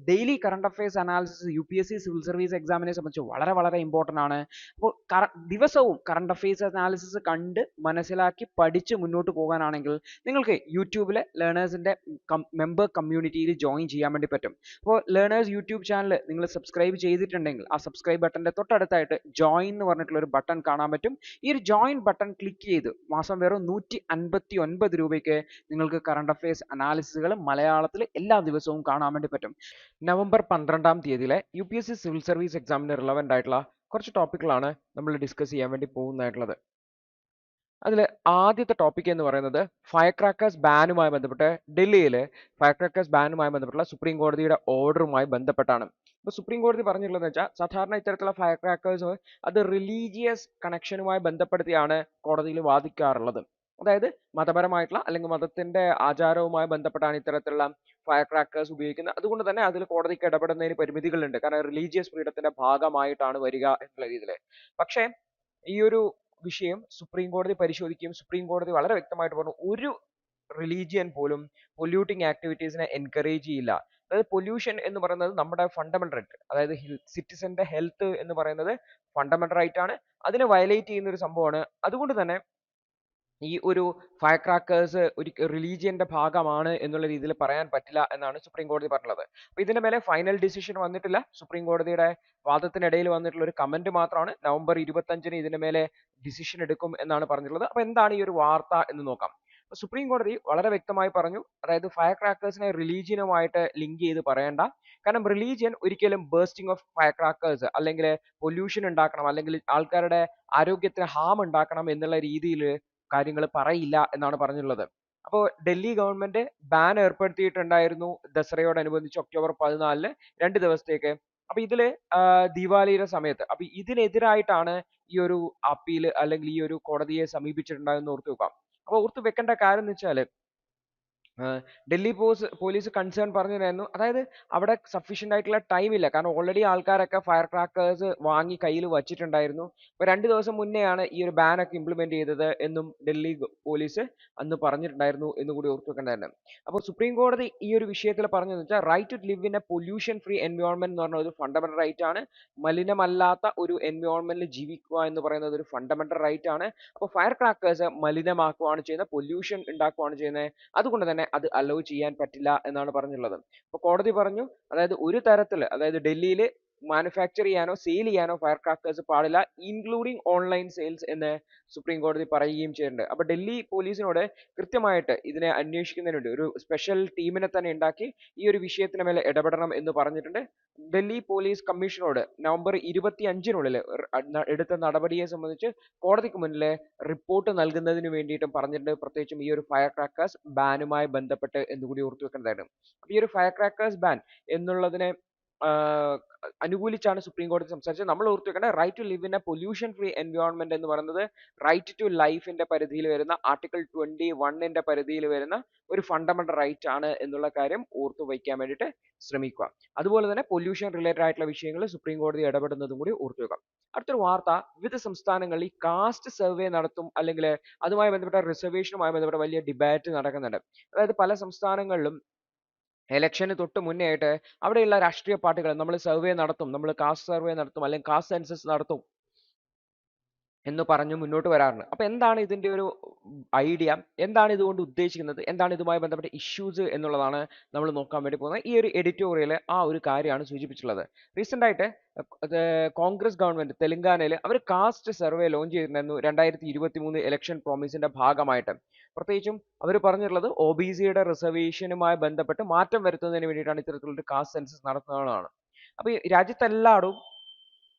Daily current affairs analysis UPSC civil service എക്സാമിനെ സംബന്ധിച്ച് വളരെ വളരെ ഇമ്പോർട്ടൻ്റ് ആണ്. അപ്പോൾ ദിവസവും കറണ്ട് അഫയേഴ്സ് അനാലിസിസ് കണ്ട് മനസ്സിലാക്കി പഠിച്ച് മുന്നോട്ട് പോകാനാണെങ്കിൽ നിങ്ങൾക്ക് യൂട്യൂബിലെ ലേണേഴ്സിൻ്റെ മെമ്പർ കമ്മ്യൂണിറ്റിയിൽ ജോയിൻ ചെയ്യാൻ വേണ്ടി പറ്റും. അപ്പോൾ ലേണേഴ്സ് യൂട്യൂബ് ചാനൽ നിങ്ങൾ സബ്സ്ക്രൈബ് ചെയ്തിട്ടുണ്ടെങ്കിൽ ആ സബ്സ്ക്രൈബ് ബട്ടൻ്റെ തൊട്ടടുത്തായിട്ട് ജോയിൻ എന്ന് പറഞ്ഞിട്ടുള്ള ഒരു ബട്ടൺ കാണാൻ പറ്റും. ഈ ഒരു ജോയിൻ ബട്ടൺ ക്ലിക്ക് ചെയ്ത് മാസം വെറും 159 രൂപയ്ക്ക് നിങ്ങൾക്ക് കറണ്ട് അഫയേഴ്സ് അനാലിസിസുകൾ മലയാളത്തിൽ എല്ലാ ദിവസവും കാണാൻ വേണ്ടി പറ്റും. നവംബർ 12-ാം തീയതിയിലെ UPSC സിവിൽ സർവീസ് എക്സാമിന് റിലവൻ്റ് ആയിട്ടുള്ള കുറച്ച് ടോപ്പിക്കുകളാണ് നമ്മൾ ഡിസ്കസ് ചെയ്യാൻ വേണ്ടി പോകുന്നതായിട്ടുള്ളത്. അതിൽ ആദ്യത്തെ ടോപ്പിക് എന്ന് പറയുന്നത് ഫയർ ക്രാക്കേഴ്സ് ബാനുമായി ബന്ധപ്പെട്ട് ഡൽഹിയിൽ ഫയർ ക്രാക്കേഴ്സ് ബാനുമായി ബന്ധപ്പെട്ടുള്ള സുപ്രീം കോടതിയുടെ ഓർഡറുമായി ബന്ധപ്പെട്ടാണ്. ഇപ്പോൾ സുപ്രീം കോടതി പറഞ്ഞിട്ടുള്ളതെന്ന് വെച്ചാൽ സാധാരണ ഇത്തരത്തിലുള്ള ഫയർ ക്രാക്കേഴ്സ് അത് റിലീജിയസ് കണക്ഷനുമായി ബന്ധപ്പെടുത്തിയാണ് കോടതിയിൽ വാദിക്കാറുള്ളത്. അതായത് മതപരമായിട്ടുള്ള അല്ലെങ്കിൽ മതത്തിന്റെ ആചാരവുമായി ബന്ധപ്പെട്ടാണ് ഇത്തരത്തിലുള്ള ഫയർ ക്രാക്കേഴ്സ് ഉപയോഗിക്കുന്നത്. അതുകൊണ്ട് തന്നെ അതിൽ കോടതിക്ക് ഇടപെടുന്നതിന് പരിമിതികളുണ്ട്. കാരണം റിലീജിയസ് ഫ്രീഡത്തിന്റെ ഭാഗമായിട്ടാണ് വരിക എന്നുള്ള രീതിയിൽ. പക്ഷേ ഈ ഒരു വിഷയം സുപ്രീം കോടതി പരിശോധിക്കുകയും സുപ്രീം കോടതി വളരെ വ്യക്തമായിട്ട് പറഞ്ഞു ഒരു റിലീജിയൻ പോലും പൊല്യൂട്ടിംഗ് ആക്ടിവിറ്റീസിനെ എൻകറേജ് ചെയ്യില്ല. അതായത് പൊല്യൂഷൻ എന്ന് പറയുന്നത് നമ്മുടെ ഫണ്ടമെന്റൽ റൈറ്റ്, അതായത് സിറ്റിസന്റെ ഹെൽത്ത് എന്ന് പറയുന്നത് ഫണ്ടമെന്റൽ റൈറ്റ് ആണ്. അതിനെ വയലേറ്റ് ചെയ്യുന്ന ഒരു സംഭവമാണ്. അതുകൊണ്ട് തന്നെ ഈ ഒരു ഫയർ ക്രാക്കേഴ്സ് ഒരു റിലീജിയന്റെ ഭാഗമാണ് എന്നുള്ള രീതിയിൽ പറയാൻ പറ്റില്ല എന്നാണ് സുപ്രീം കോടതി പറഞ്ഞത്. അപ്പോൾ ഇതിന്റെ മേലെ ഫൈനൽ ഡിസിഷൻ വന്നിട്ടില്ല. സുപ്രീം കോടതിയുടെ വാദത്തിനിടയിൽ വന്നിട്ടുള്ള ഒരു കമന്റ് മാത്രമാണ്. നവംബർ 25-ന് ഇതിന്റെ മേലെ ഡിസിഷൻ എടുക്കും എന്നാണ് പറഞ്ഞിട്ടുള്ളത്. അപ്പോൾ എന്താണ് ഈ ഒരു വാർത്ത എന്ന് നോക്കാം. സുപ്രീം കോടതി വളരെ വ്യക്തമായി പറഞ്ഞു, അതായത് ഫയർ ക്രാക്കേഴ്സിനെ റിലീജിയനുമായിട്ട് ലിങ്ക് ചെയ്ത് പറയണ്ട. കാരണം റിലീജിയൻ ഒരിക്കലും ബേസ്റ്റിംഗ് ഓഫ് ഫയർ ക്രാക്കേഴ്സ് അല്ലെങ്കിൽ പൊല്യൂഷൻ ഉണ്ടാക്കണം അല്ലെങ്കിൽ ആൾക്കാരുടെ ആരോഗ്യത്തിന് ഹാം ഉണ്ടാക്കണം എന്നുള്ള രീതിയിൽ കാര്യങ്ങൾ പറയില്ല എന്നാണ് പറഞ്ഞിട്ടുള്ളത്. അപ്പോൾ ഡൽഹി ഗവൺമെന്റ് ബാൻ ഏർപ്പെടുത്തിയിട്ടുണ്ടായിരുന്നു ദസറയോടനുബന്ധിച്ച് ഒക്ടോബർ 14-ന് 2 ദിവസത്തേക്ക്. അപ്പൊ ഇതില് ദീപാവലിയുടെ സമയത്ത് അപ്പൊ ഇതിനെതിരായിട്ടാണ് ഈ ഒരു അപ്പീൽ അല്ലെങ്കിൽ ഈ ഒരു കോടതിയെ സമീപിച്ചിട്ടുണ്ടായെന്ന് ഓർത്തു വെക്കാം. അപ്പൊ ഓർത്തു വെക്കേണ്ട കാര്യം എന്ന് വെച്ചാല് ഡൽഹി പോലീസ് കൺസേൺ പറഞ്ഞിരുന്നു, അതായത് അവിടെ സഫീഷ്യന്റ് ആയിട്ടുള്ള ടൈം ഇല്ല. കാരണം ഓൾറെഡി ആൾക്കാരൊക്കെ ഫയർ ക്രാക്കേഴ്സ് വാങ്ങി കയ്യിൽ വച്ചിട്ടുണ്ടായിരുന്നു. ഇപ്പൊ 2 ദിവസം മുന്നെയാണ് ഈ ഒരു ബാൻ ഒക്കെ ഇംപ്ലിമെന്റ് ചെയ്തത് എന്നും ഡൽഹി പോലീസ് അന്ന് പറഞ്ഞിട്ടുണ്ടായിരുന്നു എന്ന് കൂടി ഓർത്തു വെക്കേണ്ടതാണ്. അപ്പോൾ സുപ്രീം കോടതി ഈ ഒരു വിഷയത്തിൽ പറഞ്ഞതെന്ന് വെച്ചാൽ right to live in a pollution free environment എന്ന് പറഞ്ഞ ഒരു ഫണ്ടമെന്റൽ റൈറ്റ് ആണ്. മലിനമല്ലാത്ത ഒരു എൻവയോൺമെന്റിൽ ജീവിക്കുക എന്ന് പറയുന്നത് ഒരു ഫണ്ടമെന്റൽ റൈറ്റ് ആണ്. അപ്പോൾ ഫയർ ക്രാക്കേഴ്സ് മലിനമാക്കുകയാണ് ചെയ്യുന്നത്, പൊല്യൂഷൻ ഉണ്ടാക്കുകയാണ് ചെയ്യുന്നത്. അതുകൊണ്ട് തന്നെ അത് അലോ ചെയ്യാൻ പറ്റില്ല എന്നാണ് പറഞ്ഞിട്ടുള്ളത്. അപ്പോൾ കോടതി പറഞ്ഞു, അതായത് ഒരു തരത്തിൽ അതായത് ഡൽഹിയിൽ മാനുഫാക്ചർ ചെയ്യാനോ സെയിൽ ചെയ്യാനോ ഫയർ ക്രാക്കേഴ്സ് പാടില്ല, ഇൻക്ലൂഡിങ് ഓൺലൈൻ സെയിൽസ് എന്ന് സുപ്രീം കോടതി പറയുകയും ചെയ്തിട്ടുണ്ട്. അപ്പോൾ ഡൽഹി പോലീസിനോട് കൃത്യമായിട്ട് ഇതിനെ അന്വേഷിക്കുന്നതിന് വേണ്ടി ഒരു സ്പെഷ്യൽ ടീമിനെ തന്നെ ഉണ്ടാക്കി ഈ ഒരു വിഷയത്തിന് മേലെ ഇടപെടണം എന്ന് പറഞ്ഞിട്ടുണ്ട്. ഡൽഹി പോലീസ് കമ്മീഷനോട് നവംബർ 25-നുള്ളിൽ എടുത്ത നടപടിയെ സംബന്ധിച്ച് കോടതിക്ക് മുന്നിൽ റിപ്പോർട്ട് നൽകുന്നതിന് വേണ്ടിയിട്ടും പറഞ്ഞിട്ടുണ്ട്. പ്രത്യേകിച്ചും ഈ ഒരു ഫയർ ക്രാക്കേഴ്സ് ബാനുമായി ബന്ധപ്പെട്ട് എന്നുകൂടി ഓർത്തു വെക്കേണ്ടതായിരുന്നു. അപ്പോൾ ഈ ഒരു ഫയർ ക്രാക്കേഴ്സ് ബാൻ എന്നുള്ളതിനെ അനുകൂലിച്ചാണ് സുപ്രീം കോടതി സംസാരിച്ചത്. നമ്മൾ ഓർത്തു വെക്കേണ്ട right to live in a pollution free environment എന്ന് പറയുന്നത് റൈറ്റ് ടു ലൈഫിന്റെ പരിധിയിൽ വരുന്ന ആർട്ടിക്കിൾ 21-ന്റെ പരിധിയിൽ വരുന്ന ഒരു ഫണ്ടമെന്റൽ റൈറ്റ് ആണ് എന്നുള്ള കാര്യം ഓർത്തു വയ്ക്കാൻ വേണ്ടിയിട്ട് ശ്രമിക്കുക. അതുപോലെ തന്നെ പൊല്യൂഷൻ റിലേറ്റഡ് ആയിട്ടുള്ള വിഷയങ്ങൾ സുപ്രീം കോടതി ഇടപെടുന്നതും കൂടി ഓർത്തു വെക്കാം. അടുത്തൊരു വാർത്ത, വിവിധ സംസ്ഥാനങ്ങളിൽ കാസ്റ്റ് സർവേ നടത്തും അല്ലെങ്കിൽ അതുമായി ബന്ധപ്പെട്ട റിസർവേഷനുമായി ബന്ധപ്പെട്ട വലിയ ഡിബേറ്റ് നടക്കുന്നുണ്ട്. അതായത് പല സംസ്ഥാനങ്ങളിലും ഇലക്ഷന് തൊട്ട് മുന്നേ ആയിട്ട് അവിടെയുള്ള രാഷ്ട്രീയ പാർട്ടികൾ നമ്മൾ സർവേ നടത്തും, നമ്മൾ കാസ്റ്റ് സർവേ നടത്തും അല്ലെങ്കിൽ കാസ്റ്റ് സെൻസസ് നടത്തും എന്ന് പറഞ്ഞു മുന്നോട്ട് വരാറുണ്ട്. അപ്പൊ എന്താണ് ഇതിന്റെ ഒരു ഐഡിയ, എന്താണ് ഇതുകൊണ്ട് ഉദ്ദേശിക്കുന്നത്, എന്താണ് ഇതുമായി ബന്ധപ്പെട്ട ഇഷ്യൂസ് എന്നുള്ളതാണ് നമ്മൾ നോക്കാൻ വേണ്ടി പോകുന്നത്. ഈ ഒരു എഡിറ്റോറിയൽ ആ ഒരു കാര്യമാണ് സൂചിപ്പിച്ചിട്ടുള്ളത്. റീസെന്റ് ആയിട്ട് കോൺഗ്രസ് ഗവൺമെന്റ് തെലങ്കാനയിൽ അവർ കാസ്റ്റ് സർവേ ലോഞ്ച് ചെയ്തിട്ടുണ്ടായിരുന്നു 2023 ഇലക്ഷൻ പ്രോമിസിന്റെ ഭാഗമായിട്ട്. പ്രത്യേകിച്ചും അവർ പറഞ്ഞിട്ടുള്ളത് OBCയുടെ റിസർവേഷനുമായി ബന്ധപ്പെട്ട് മാറ്റം വരുത്തുന്നതിന് വേണ്ടിയിട്ടാണ് ഇത്തരത്തിലുള്ള കാസ്റ്റ് സെൻസസ് നടത്തുന്നതാണ്. അപ്പൊ ഈ രാജ്യത്തെല്ലായിടും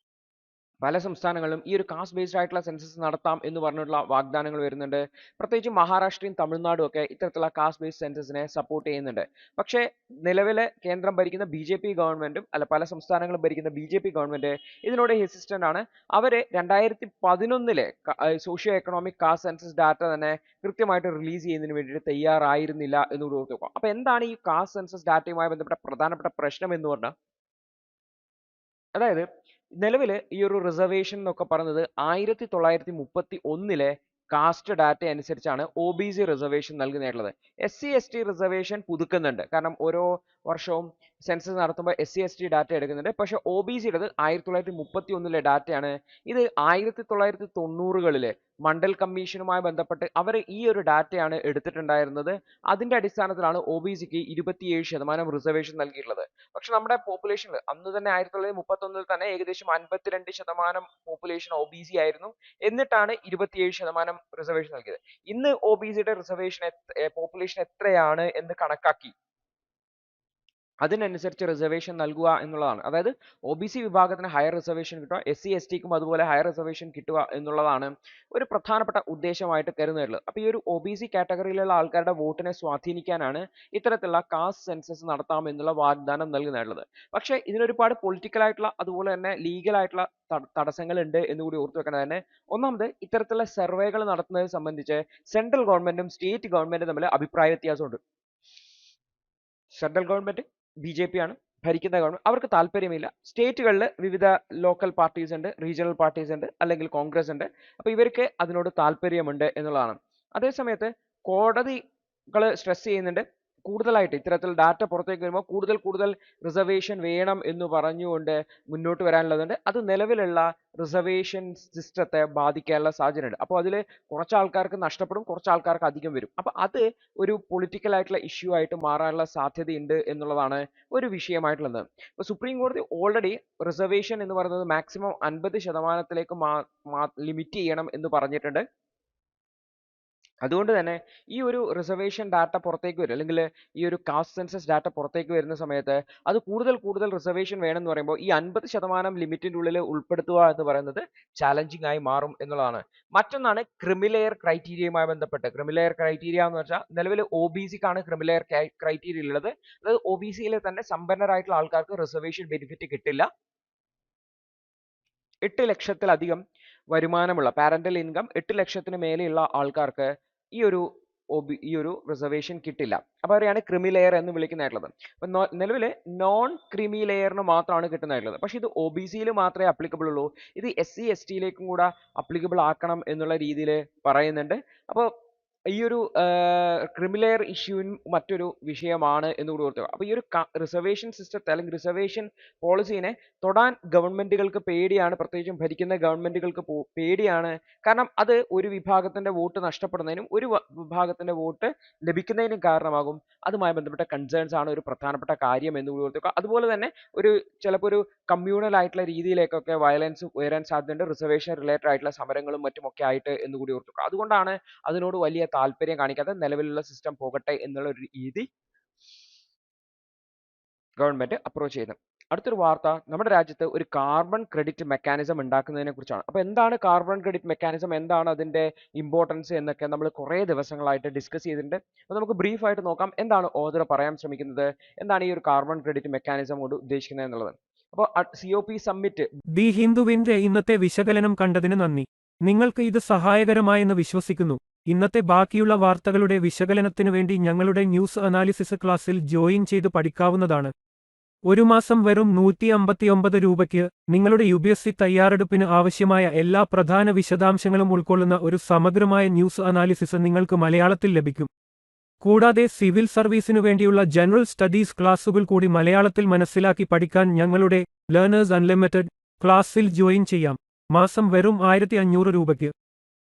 പല സംസ്ഥാനങ്ങളിലും ഈ ഒരു കാസ്റ്റ് ബേസ്ഡ് ആയിട്ടുള്ള സെൻസസ് നടത്താം എന്ന് പറഞ്ഞിട്ടുള്ള വാഗ്ദാനങ്ങൾ വരുന്നുണ്ട്. പ്രത്യേകിച്ച് മഹാരാഷ്ട്രയും തമിഴ്നാടും ഒക്കെ ഇത്തരത്തിലുള്ള കാസ്റ്റ് ബേസ്ഡ് സെൻസസിനെ സപ്പോർട്ട് ചെയ്യുന്നുണ്ട്. പക്ഷേ നിലവിലെ കേന്ദ്രം ഭരിക്കുന്ന BJP ഗവൺമെന്റും പല സംസ്ഥാനങ്ങളും ഭരിക്കുന്ന BJP ഗവൺമെന്റ് ഇതിനോട് ഹെസിസ്റ്റന്റ് ആണ്. അവര് 2011-ലെ socio economic caste census data തന്നെ കൃത്യമായിട്ട് റിലീസ് ചെയ്യുന്നതിന് വേണ്ടിയിട്ട് തയ്യാറായിരുന്നില്ല എന്നുകൂടി ഓർത്ത് വെക്കാം. അപ്പൊ എന്താണ് ഈ കാസ്റ്റ് സെൻസസ് ഡാറ്റയുമായി ബന്ധപ്പെട്ട പ്രധാനപ്പെട്ട പ്രശ്നം എന്ന് പറഞ്ഞാൽ, അതായത് നിലവിൽ ഈ ഒരു റിസർവേഷൻ എന്നൊക്കെ പറയുന്നത് 1931-ലെ കാസ്റ്റ് ഡാറ്റ അനുസരിച്ചാണ് OBC റിസർവേഷൻ നൽകുന്നതായിട്ടുള്ളത്. SC ST റിസർവേഷൻ പുതുക്കുന്നുണ്ട്. കാരണം ഓരോ വർഷവും സെൻസസ് നടത്തുമ്പോൾ SC ST ഡാറ്റ എടുക്കുന്നുണ്ട്. പക്ഷെ OBCയുടേത് 1931 ഡാറ്റയാണ്. ഇത് 1990കളിലെ മണ്ഡൽ കമ്മീഷനുമായി ബന്ധപ്പെട്ട് അവർ ഈ ഒരു ഡാറ്റയാണ് എടുത്തിട്ടുണ്ടായിരുന്നത്. അതിന്റെ അടിസ്ഥാനത്തിലാണ് OBCക്ക് 27% റിസർവേഷൻ നൽകിയിട്ടുള്ളത്. പക്ഷെ നമ്മുടെ പോപ്പുലേഷനിൽ അന്ന് തന്നെ 1931 തന്നെ ഏകദേശം 52% പോപ്പുലേഷൻ OBC ആയിരുന്നു. എന്നിട്ടാണ് 27% റിസർവേഷൻ നൽകിയത്. ഇന്ന് OBCയുടെ റിസർവേഷൻ പോപ്പുലേഷൻ എത്രയാണ് എന്ന് കണക്കാക്കി അതിനനുസരിച്ച് റിസർവേഷൻ നൽകുക എന്നുള്ളതാണ്. അതായത് OBC വിഭാഗത്തിന് ഹയർ റിസർവേഷൻ കിട്ടുക, SC STക്കും അതുപോലെ ഹയർ റിസർവേഷൻ കിട്ടുക എന്നുള്ളതാണ് ഒരു പ്രധാനപ്പെട്ട ഉദ്ദേശമായിട്ട് കരുതുന്നുള്ളത്. അപ്പോൾ ഈ ഒരു OBC കാറ്റഗറിയിലുള്ള ആൾക്കാരുടെ വോട്ടിനെ സ്വാധീനിക്കാനാണ് ഇത്തരത്തിലുള്ള കാസ്റ്റ് സെൻസസ് നടത്താം എന്നുള്ള വാഗ്ദാനം നൽകുന്നതായിട്ടുള്ളത്. പക്ഷേ ഇതിനൊരുപാട് പൊളിറ്റിക്കൽ ആയിട്ടുള്ള അതുപോലെ തന്നെ ലീഗൽ ആയിട്ടുള്ള തടസ്സങ്ങൾ ഉണ്ട് എന്ന് കൂടി ഓർത്തു വെക്കണം. തന്നെ ഒന്നാമത് ഇത്തരത്തിലുള്ള സർവേകൾ നടത്തുന്നത് സംബന്ധിച്ച് സെൻട്രൽ ഗവൺമെന്റും സ്റ്റേറ്റ് ഗവൺമെന്റും തമ്മിൽ അഭിപ്രായ വ്യത്യാസമുണ്ട്. സെൻട്രൽ ഗവൺമെന്റ് BJP ആണ് ഭരിക്കുന്ന ഗവൺമെന്റ്, അവർക്ക് താല്പര്യമില്ല. സ്റ്റേറ്റുകളിൽ വിവിധ ലോക്കൽ പാർട്ടീസ് ഉണ്ട്, റീജിയണൽ പാർട്ടീസ് ഉണ്ട്, അല്ലെങ്കിൽ കോൺഗ്രസ് ഉണ്ട്. അപ്പോൾ ഇവർക്ക് അതിനോട് താല്പര്യമുണ്ട് എന്നുള്ളതാണ്. അതേസമയത്ത് കോടതികൾ സ്ട്രെസ് ചെയ്യുന്നുണ്ട് കൂടുതലായിട്ട് ഇത്തരത്തിൽ ഡാറ്റ പുറത്തേക്ക് വരുമ്പോൾ കൂടുതൽ റിസർവേഷൻ വേണം എന്ന് പറഞ്ഞുകൊണ്ട് മുന്നോട്ട് വരാനുള്ളതുണ്ട്. അത് നിലവിലുള്ള റിസർവേഷൻ സിസ്റ്റത്തെ ബാധിക്കാനുള്ള സാധ്യതയുണ്ട്. അപ്പോൾ അതിൽ കുറച്ച് ആൾക്കാർക്ക് നഷ്ടപ്പെടും, കുറച്ച് ആൾക്കാർക്ക് അധികം വരും. അപ്പോൾ അത് ഒരു പൊളിറ്റിക്കൽ ആയിട്ടുള്ള ഇഷ്യൂ ആയിട്ട് മാറാനുള്ള സാധ്യതയുണ്ട് എന്നുള്ളതാണ് ഒരു വിഷയമായിട്ടുള്ളത്. ഇപ്പോൾ സുപ്രീം കോടതി ഓൾറെഡി റിസർവേഷൻ എന്ന് പറയുന്നത് മാക്സിമം 50% ലിമിറ്റ് ചെയ്യണം എന്ന് പറഞ്ഞിട്ടുണ്ട്. അതുകൊണ്ട് തന്നെ ഈ ഒരു റിസർവേഷൻ ഡാറ്റ പുറത്തേക്ക് വരും, അല്ലെങ്കിൽ ഈ ഒരു കാസ്റ്റ് സെൻസസ് ഡാറ്റ പുറത്തേക്ക് വരുന്ന സമയത്ത് അത് കൂടുതൽ റിസർവേഷൻ വേണമെന്ന് പറയുമ്പോൾ ഈ 50% ലിമിറ്റിന്റെ ഉള്ളിൽ ഉൾപ്പെടുത്തുക എന്ന് പറയുന്നത് ചാലഞ്ചിങ് ആയി മാറും എന്നുള്ളതാണ്. മറ്റൊന്നാണ് ക്രിമിലെയർ ക്രൈറ്റീരിയയുമായി ബന്ധപ്പെട്ട്. ക്രിമിലെയർ ക്രൈറ്റീരിയ എന്ന് വെച്ചാൽ നിലവിൽ OBCക്കാണ് ക്രിമിലെയർ ക്രൈറ്റീരിയ ഉള്ളത്. അതായത് OBCയിലെ തന്നെ സമ്പന്നരായിട്ടുള്ള ആൾക്കാർക്ക് റിസർവേഷൻ ബെനിഫിറ്റ് കിട്ടില്ല. 8 ലക്ഷത്തിലധികം വരുമാനമുള്ള പാരന്റൽ ഇൻകം 8 ലക്ഷത്തിന് മേലെയുള്ള ആൾക്കാർക്ക് ഈ ഒരു റിസർവേഷൻ കിട്ടില്ല. അപ്പോൾ അവരെയാണ് ക്രിമി ലെയർ എന്ന് വിളിക്കുന്നതായിട്ടുള്ളത്. അപ്പം നിലവിൽ നോൺ ക്രിമി ലെയറിന് മാത്രമാണ് കിട്ടുന്നതായിട്ടുള്ളത്. പക്ഷേ ഇത് OBCയിൽ മാത്രമേ അപ്ലിക്കബിൾ ഉള്ളൂ. ഇത് SC STയിലേക്കും കൂടെ അപ്ലിക്കബിൾ ആക്കണം എന്നുള്ള രീതിയിൽ പറയുന്നുണ്ട്. അപ്പോൾ ഈ ഒരു ക്രിമിലെയർ ഇഷ്യൂവിൻ മറ്റൊരു വിഷയമാണ് എന്ന് കൂടി ഓർക്കുക. അപ്പോൾ ഈ ഒരു റിസർവേഷൻ സിസ്റ്റത്തെ അല്ലെങ്കിൽ റിസർവേഷൻ പോളിസീനെ തൊടാൻ ഗവൺമെന്റുകൾക്ക് പേടിയാണ്, പ്രത്യേകിച്ചും ഭരിക്കുന്ന ഗവൺമെന്റുകൾക്ക് പേടിയാണ്. കാരണം അത് ഒരു വിഭാഗത്തിന്റെ വോട്ട് നഷ്ടപ്പെടുന്നതിനും ഒരു വിഭാഗത്തിന്റെ വോട്ട് ലഭിക്കുന്നതിനും കാരണമാകും. അതുമായി ബന്ധപ്പെട്ട കൺസേൺസ് ആണ് ഒരു പ്രധാനപ്പെട്ട കാര്യം എന്ന് കൂടി ഓർക്കുക. അതുപോലെ തന്നെ ചിലപ്പോൾ ഒരു കമ്മ്യൂണൽ ആയിട്ടുള്ള രീതിയിലേക്കൊക്കെ വയലൻസ് ഉയരാൻ സാധ്യതയുണ്ട്, റിസർവേഷൻ റിലേറ്റഡ് ആയിട്ടുള്ള സമരങ്ങളും മറ്റുമൊക്കെ ആയിട്ട് എന്ന് കൂടി ഓർക്കുക. അതുകൊണ്ടാണ് അതിനോട് വലിയ താല്പര്യം കാണിക്കാതെ നിലവിലുള്ള സിസ്റ്റം പോകട്ടെ എന്നുള്ള ഒരു രീതി ഗവൺമെന്റ് അപ്രോച്ച് ചെയ്യുന്നത്. അടുത്തൊരു വാർത്ത നമ്മുടെ രാജ്യത്ത് ഒരു കാർബൺ ക്രെഡിറ്റ് മെക്കാനിസം ഉണ്ടാക്കുന്നതിനെ കുറിച്ചാണ്. അപ്പോൾ എന്താണ് കാർബൺ ക്രെഡിറ്റ് മെക്കാനിസം, എന്താണ് അതിന്റെ ഇമ്പോർട്ടൻസ് എന്നൊക്കെ നമ്മൾ കുറേ ദിവസങ്ങളായിട്ട് ഡിസ്കസ് ചെയ്തിട്ടുണ്ട്. അപ്പോൾ നമുക്ക് ബ്രീഫ് ആയിട്ട് നോക്കാം എന്താണ് ഓഥർ പറയാൻ ശ്രമിക്കുന്നത്, എന്താണ് ഈ ഒരു കാർബൺ ക്രെഡിറ്റ് മെക്കാനിസം കൊണ്ട് ഉദ്ദേശിക്കുന്നത് എന്നുള്ളത്. അപ്പോൾ COP സമ്മിറ്റ് ദി ഹിന്ദുവിന്റെ ഇന്നത്തെ വിശകലനം കണ്ടതിന് നന്ദി. നിങ്ങൾക്ക് ഇത് സഹായകരമായെന്ന് വിശ്വസിക്കുന്നു. ഇന്നത്തെ ബാക്കിയുള്ള വാർത്തകളുടെ വിശകലനത്തിനു വേണ്ടി ഞങ്ങളുടെ ന്യൂസ് അനാലിസിസ് ക്ലാസ്സിൽ ജോയിൻ ചെയ്ത് പഠിക്കാവുന്നതാണ്. ഒരു മാസം വെറും 159 രൂപയ്ക്ക് നിങ്ങളുടെ UPSC തയ്യാറെടുപ്പിന് ആവശ്യമായ എല്ലാ പ്രധാന വിശദാംശങ്ങളും ഉൾക്കൊള്ളുന്ന ഒരു സമഗ്രമായ ന്യൂസ് അനാലിസിസ് നിങ്ങൾക്ക് മലയാളത്തിൽ ലഭിക്കും. കൂടാതെ സിവിൽ സർവീസിനു വേണ്ടിയുള്ള ജനറൽ സ്റ്റഡീസ് ക്ലാസുകൾ കൂടി മലയാളത്തിൽ മനസ്സിലാക്കി പഠിക്കാൻ ഞങ്ങളുടെ ലേണേഴ്സ് അൺലിമിറ്റഡ് ക്ലാസ്സിൽ ജോയിൻ ചെയ്യാം. മാസം വെറും 1500 രൂപയ്ക്ക്.